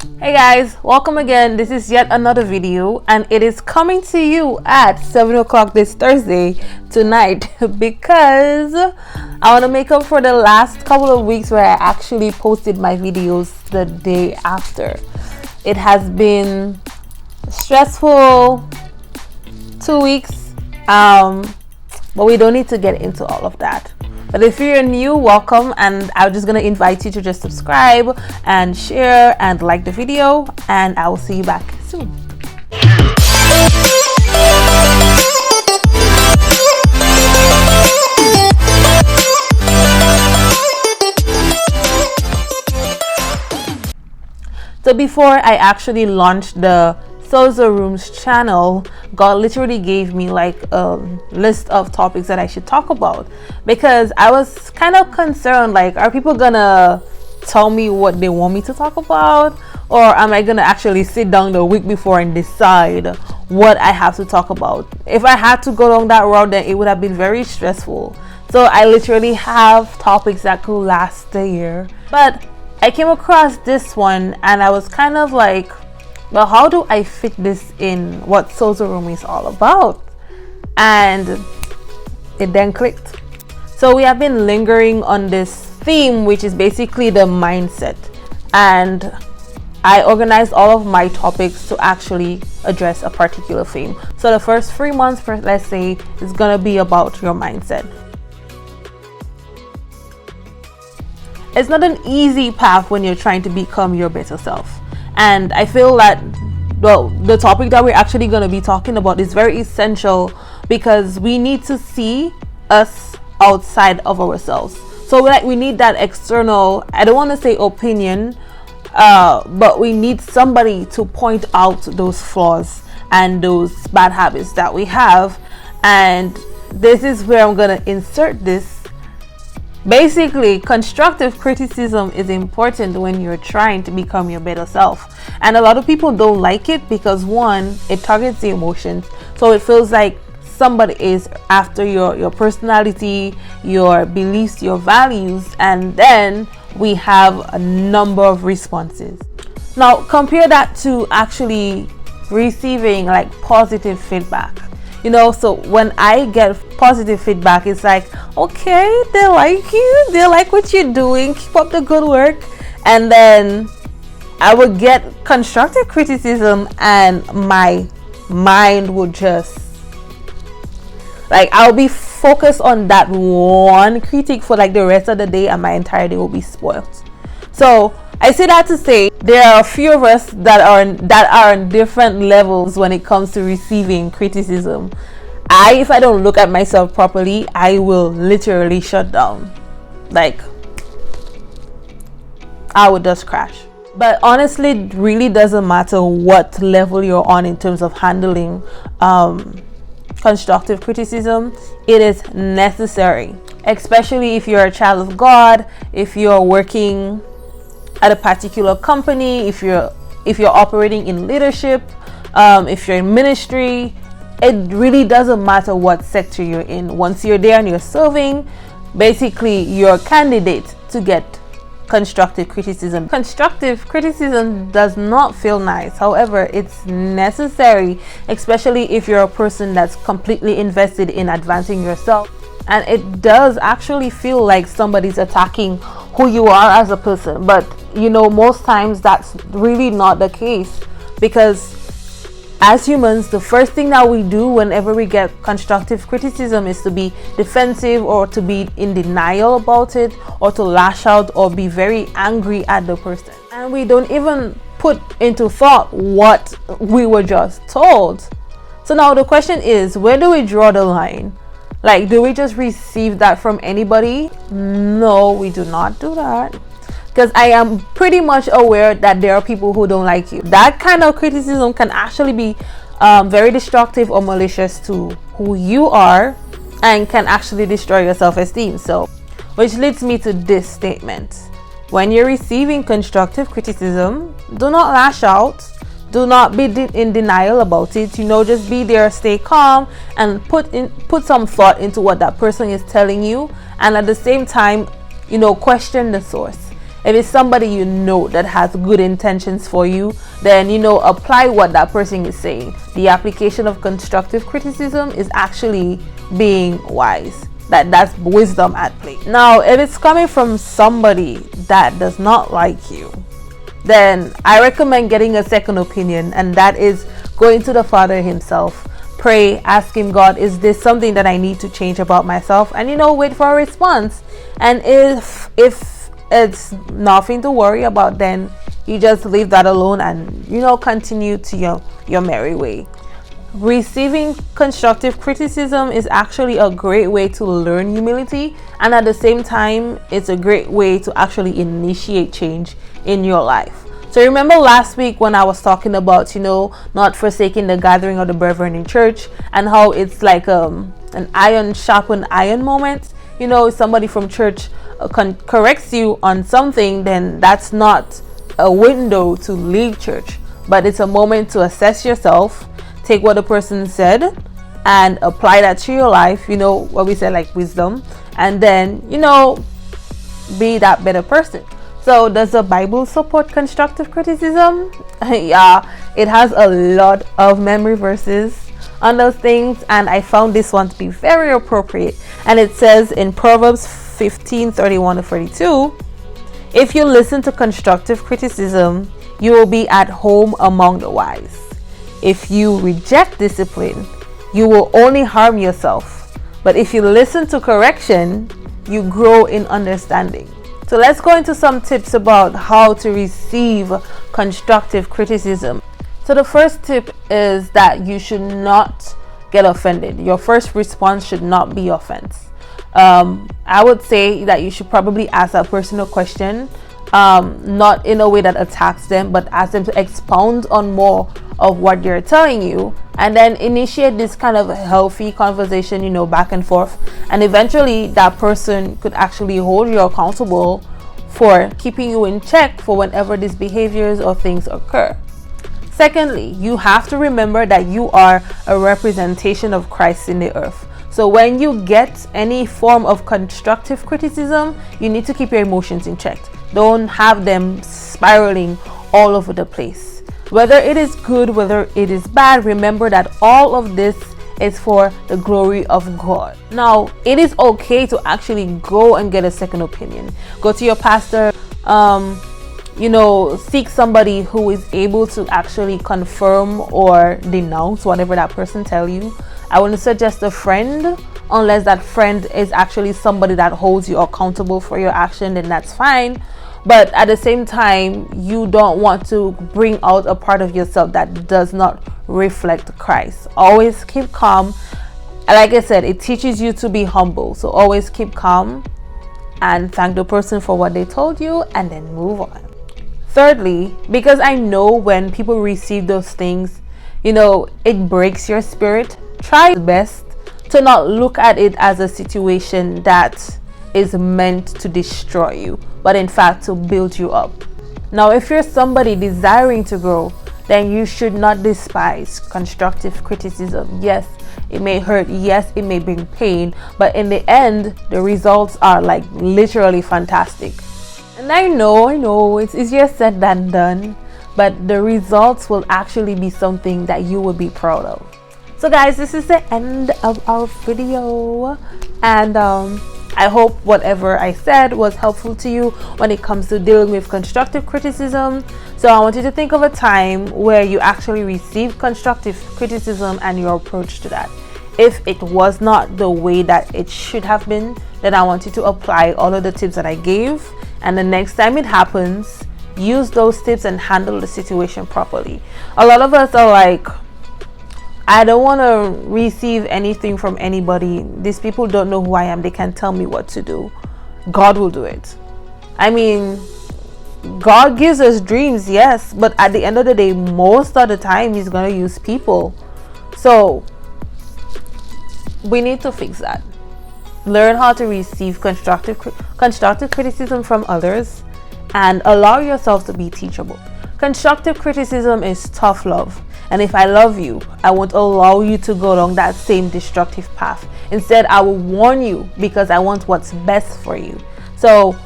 Hey guys, welcome again. This is yet another video and it is coming to you at 7 o'clock this Thursday tonight because I want to make up for the last couple of weeks where I actually posted my videos the day after. It has been stressful 2 weeks, but we don't need to get into all of that. But if you're new, welcome, and I'm just gonna invite you to just subscribe and share and like the video, and I will see you back soon. So before I actually launched the Sozo Room's channel, God literally gave me like a list of topics that I should talk about, because I was kind of concerned, like, are people gonna tell me what they want me to talk about, or am I gonna actually sit down the week before and decide what I have to talk about? If I had to go down that road, then it would have been very stressful. So I literally have topics that could last a year, but I came across this one and I was kind of like, well, how do I fit this in what Sozo Room is all about? And it then clicked. So we have been lingering on this theme, which is basically the mindset. And I organized all of my topics to actually address a particular theme. So the first 3 months, let's say, is gonna be about your mindset. It's not an easy path when you're trying to become your better self. And I feel that, well, the topic that we're actually going to be talking about is very essential because we need to see us outside of ourselves. So we need that external, I don't want to say opinion, but we need somebody to point out those flaws and those bad habits that we have. And this is where I'm going to insert this. Basically, constructive criticism is important when you're trying to become your better self. And a lot of people don't like it because, one, it targets the emotions. So it feels like somebody is after your personality, your beliefs, your values, and then we have a number of responses. Now, compare that to actually receiving like positive feedback. You know, so when I get positive feedback, it's like, okay, they like you, they like what you're doing, keep up the good work. And then I would get constructive criticism and my mind would just, like, I'll be focused on that one critique for like the rest of the day, and my entire day will be spoiled. So I say that to say there are a few of us that are on different levels when it comes to receiving criticism. If I don't look at myself properly, I will literally shut down. Like, I would just crash. But honestly, it really doesn't matter what level you're on in terms of handling constructive criticism. It is necessary, especially if you're a child of God, if you're working at a particular company, if you're operating in leadership, if you're in ministry. It really doesn't matter what sector you're in. Once you're there and you're serving, basically you're a candidate to get constructive criticism. Constructive criticism does not feel nice. However, it's necessary, especially if you're a person that's completely invested in advancing yourself. And it does actually feel like somebody's attacking who you are as a person. But, you know, most times that's really not the case, because as humans, the first thing that we do whenever we get constructive criticism is to be defensive, or to be in denial about it, or to lash out or be very angry at the person. And we don't even put into thought what we were just told. So now the question is, where do we draw the line? Like, do we just receive that from anybody? No, we do not do that. Because I am pretty much aware that there are people who don't like you. That kind of criticism can actually be very destructive or malicious to who you are, and can actually destroy your self-esteem. So, which leads me to this statement. When you're receiving constructive criticism, do not lash out. Do not be in denial about it. You know, just be there, stay calm, and put some thought into what that person is telling you. And at the same time, you know, question the source. If it's somebody you know that has good intentions for you, then apply what that person is saying. The application of constructive criticism is actually being wise. That's wisdom at play. Now, if it's coming from somebody that does not like you, then I recommend getting a second opinion, and that is going to the Father himself. Pray, ask him, God, is this something that I need to change about myself? And wait for a response. And if it's nothing to worry about, then you just leave that alone and continue to your merry way. Receiving constructive criticism is actually a great way to learn humility, and at the same time it's a great way to actually initiate change in your life. So remember last week when I was talking about not forsaking the gathering of the brethren in church, and how it's like an iron sharpened iron moment. If somebody from church corrects you on something, then that's not a window to leave church, but it's a moment to assess yourself, take what the person said and apply that to your life, what we said, like wisdom, and then be that better person. So does the Bible support constructive criticism? Yeah, it has a lot of memory verses on those things, and I found this one to be very appropriate. And it says in Proverbs 15:31-32, if you listen to constructive criticism, you will be at home among the wise. If you reject discipline, you will only harm yourself. But if you listen to correction, you grow in understanding. So let's go into some tips about how to receive constructive criticism. So the first tip is that you should not get offended. Your first response should not be offense. I would say that you should probably ask that person a question, not in a way that attacks them, but ask them to expound on more of what they're telling you, and then initiate this kind of healthy conversation, back and forth, and eventually that person could actually hold you accountable for keeping you in check for whenever these behaviors or things occur. Secondly, you have to remember that you are a representation of Christ in the earth. So when you get any form of constructive criticism, you need to keep your emotions in check. Don't have them spiraling all over the place. Whether it is good, whether it is bad, remember that all of this is for the glory of God. Now, it is okay to actually go and get a second opinion. Go to your pastor, seek somebody who is able to actually confirm or denounce whatever that person tells you. I wouldn't suggest a friend unless that friend is actually somebody that holds you accountable for your action, then that's fine. But at the same time, you don't want to bring out a part of yourself that does not reflect Christ. Always keep calm. Like I said, it teaches you to be humble. So always keep calm and thank the person for what they told you, and then move on. Thirdly, because I know when people receive those things, it breaks your spirit. Try your best to not look at it as a situation that is meant to destroy you, but in fact to build you up. Now, if you're somebody desiring to grow, then you should not despise constructive criticism. Yes, it may hurt. Yes, it may bring pain, but in the end, the results are like literally fantastic. And I know it's easier said than done, but the results will actually be something that you will be proud of. So guys, this is the end of our video, and I hope whatever I said was helpful to you when it comes to dealing with constructive criticism. So I want you to think of a time where you actually received constructive criticism and your approach to that. If it was not the way that it should have been, then I want you to apply all of the tips that I gave, and the next time it happens, use those tips and handle the situation properly. A lot of us are like, I don't want to receive anything from anybody. These people don't know who I am. They can't tell me what to do. God will do it. I mean, God gives us dreams, yes, but at the end of the day, most of the time, He's going to use people. So we need to fix that. Learn how to receive constructive criticism from others, and allow yourself to be teachable. Constructive criticism is tough love. And if I love you, I won't allow you to go along that same destructive path. Instead, I will warn you because I want what's best for you. So,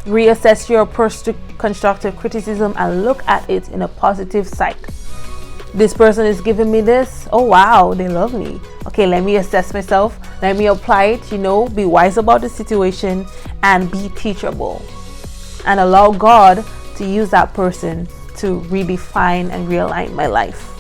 Reassess your approach to constructive criticism and look at it in a positive side. This person is giving me this. Oh wow, they love me. Okay, let me assess myself. Let me apply it, be wise about the situation and be teachable. And allow God to use that person to redefine and realign my life.